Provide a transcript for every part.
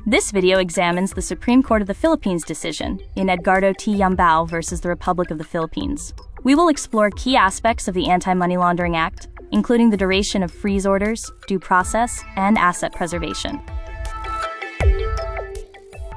This video examines the Supreme Court of the Philippines decision in Edgardo T. Yambao versus the Republic of the Philippines. We will explore key aspects of the Anti-Money Laundering Act, including the duration of freeze orders, due process, and asset preservation.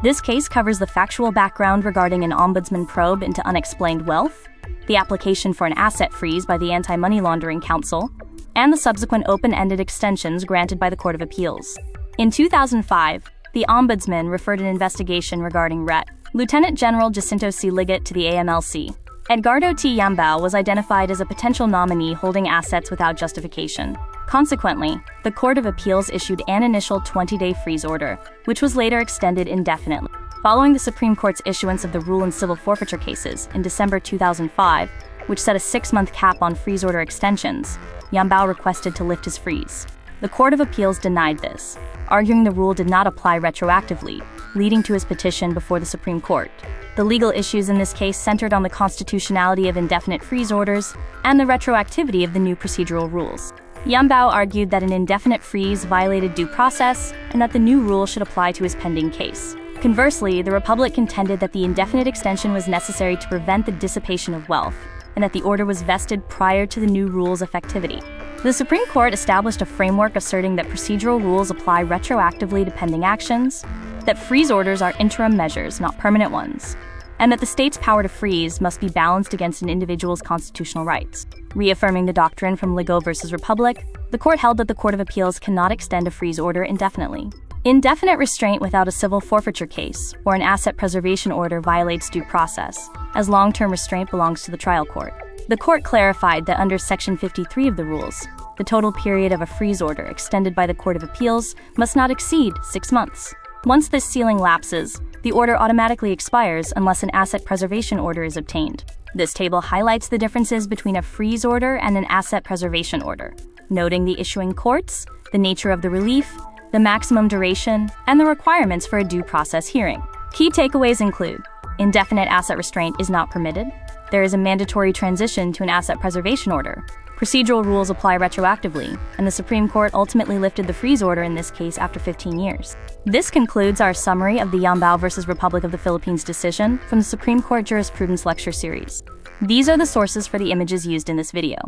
This case covers the factual background regarding an ombudsman probe into unexplained wealth, the application for an asset freeze by the Anti-Money Laundering Council, and the subsequent open-ended extensions granted by the Court of Appeals. In 2005, the Ombudsman referred an investigation regarding Ret. Lieutenant General Jacinto C. Ligat to the AMLC. Edgardo T. Yambao was identified as a potential nominee holding assets without justification. Consequently, the Court of Appeals issued an initial 20-day freeze order, which was later extended indefinitely. Following the Supreme Court's issuance of the rule in civil forfeiture cases in December 2005, which set a 6-month cap on freeze order extensions, Yambao requested to lift his freeze. The Court of Appeals denied this, arguing the rule did not apply retroactively, leading to his petition before the Supreme Court. The legal issues in this case centered on the constitutionality of indefinite freeze orders and the retroactivity of the new procedural rules. Yambao argued that an indefinite freeze violated due process and that the new rule should apply to his pending case. Conversely, the Republic contended that the indefinite extension was necessary to prevent the dissipation of wealth, and that the order was vested prior to the new rule's effectivity. The Supreme Court established a framework asserting that procedural rules apply retroactively to pending actions, that freeze orders are interim measures, not permanent ones, and that the state's power to freeze must be balanced against an individual's constitutional rights. Reaffirming the doctrine from Ligo versus Republic, the court held that the Court of Appeals cannot extend a freeze order indefinitely. Indefinite restraint without a civil forfeiture case or an asset preservation order violates due process, as long-term restraint belongs to the trial court. The court clarified that under Section 53 of the rules, the total period of a freeze order extended by the Court of Appeals must not exceed 6 months. Once this ceiling lapses, the order automatically expires unless an asset preservation order is obtained. This table highlights the differences between a freeze order and an asset preservation order, noting the issuing courts, the nature of the relief, the maximum duration, and the requirements for a due process hearing. Key takeaways include: indefinite asset restraint is not permitted. There is a mandatory transition to an asset preservation order. Procedural rules apply retroactively, and the Supreme Court ultimately lifted the freeze order in this case after 15 years. This concludes our summary of the Yambao versus Republic of the Philippines decision from the Supreme Court Jurisprudence Lecture Series. These are the sources for the images used in this video.